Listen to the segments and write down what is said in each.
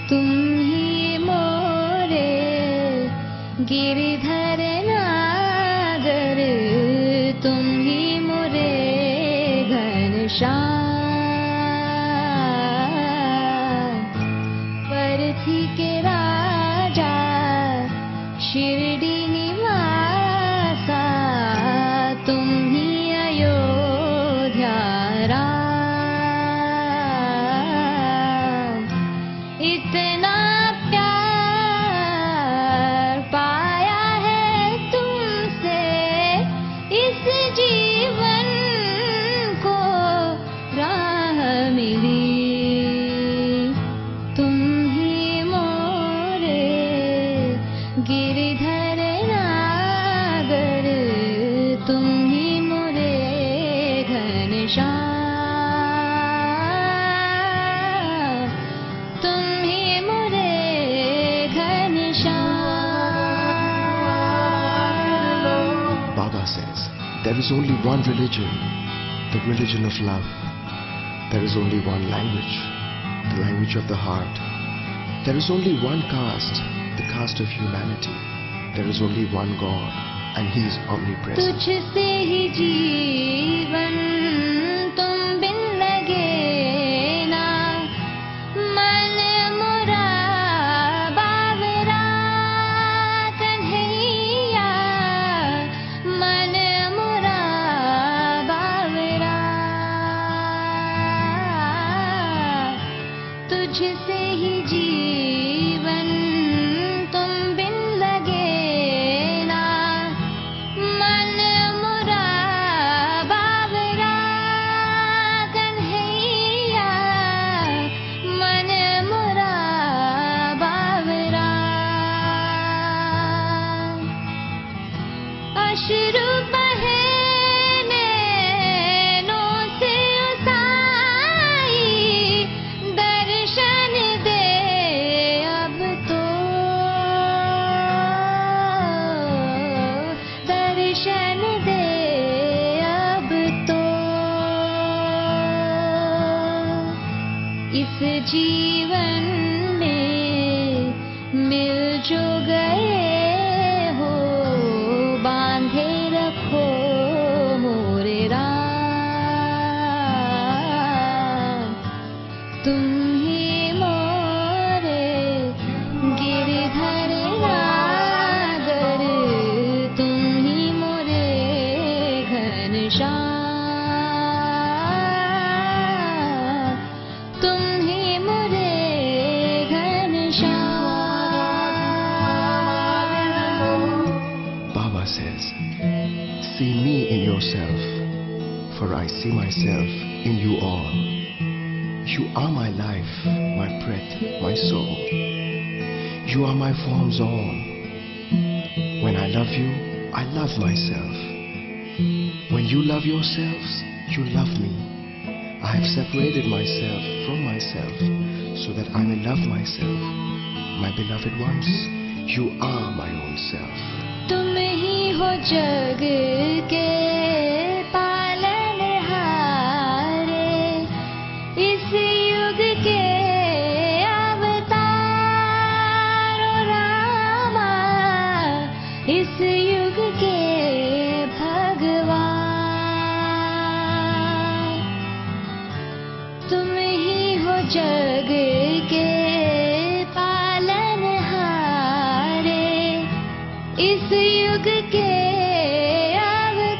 तुम ही मोरे गिरिधर नागर, तुम ही मोरे घनश्याम। परथी के राजा शिरडी निवासा, तुम ही अयोध्या राम। इतना प्यार पाया है तुमसे, इस जीवन को राह मिली। तुम ही मोरे गिरिधर नागर, तुम ही मोरे घनश्याम, तुम ही मोरे Ghanshyam. Baba says, there is only one religion, the religion of love. There is only one language, the language of the heart. There is only one caste, the caste of humanity. There is only one God, and He is omnipresent. तुझसे ही जीवन तुम बिन लगे ना, मन मोरा बावरा कन्हैया, मन मोरा बावरा। तुझसे ही जीवन तुम बिन लगे ना, मन मोरा बावरा कन्हैया, मन मोरा बावरा। अश्रु बहे नैनों से उसाई, दर्शन दे अब तो, दर्शन दे अब तो। इस जीवन में मिल जो गए हो, बांधे रखो मोरे राम। तुम ही मोरे गिरिधर नागर, तुम ही मोरे घनश्याम, तुम ही मोरे Ghanshyam. Baba says, see me in yourself, for I see myself in you all. You are my life, my breath, my soul. You are my forms all. When I love you, I love myself. When you love yourselves, you love me. I have separated myself from myself so that I may love myself. My beloved ones, you are my own self. तुम ही हो जग के पालनहारे, इस युग के अवतार ओ रामा, इस युग के भगवान। तुम ही हो जग के पालनहारे, इस युग के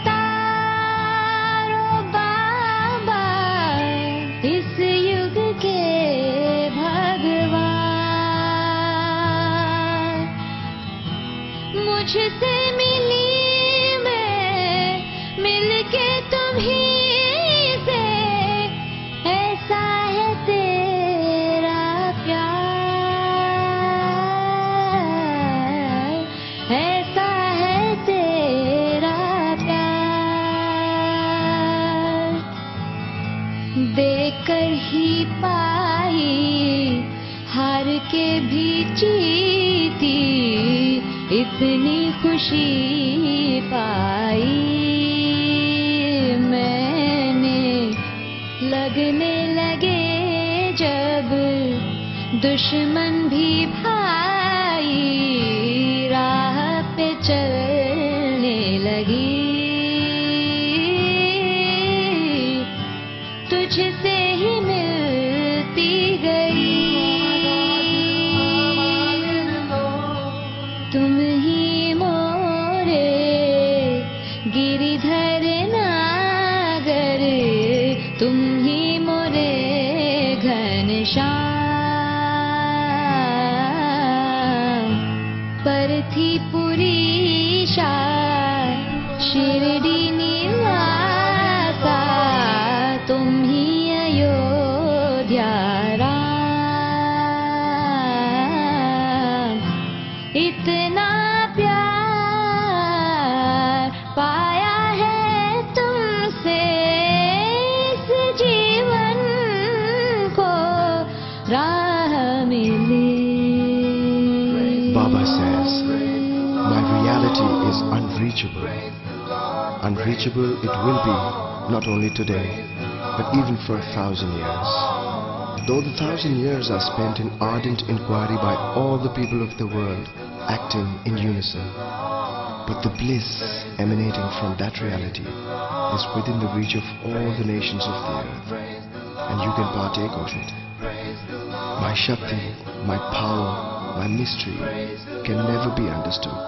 अवतार ओ बाबा, इस युग के भगवान। मुझसे मिली मैं, मिलके तुम्हीं से, ऐसा है तेरा प्यार, ऐसा है तेरा प्यार। देकर ही पाई, हार के भी जीती, इतनी खुशी पाई मैंने। लगने लगे जब दुश्मन भी भाई राह पे चलने लगी, तुझसे ही मिलती गई। तुम ही मोरे गिरिधर नागर, तुम ही मोरे घनश्याम। परथीपुरी शिरडी निवासा, तुम ही अयोध्या राम। इतना प्यार पाया है तुमसे, इस जीवन को राह मिली। Baba says, my reality is unreachable. Unreachable it will be, not only today, but even for 1,000 years. Though the 1,000 years are spent in ardent inquiry by all the people of the world, acting in unison, but the bliss emanating from that reality is within the reach of all the nations of the earth, and you can partake of it. My Shakti, my power, my mystery can never be understood.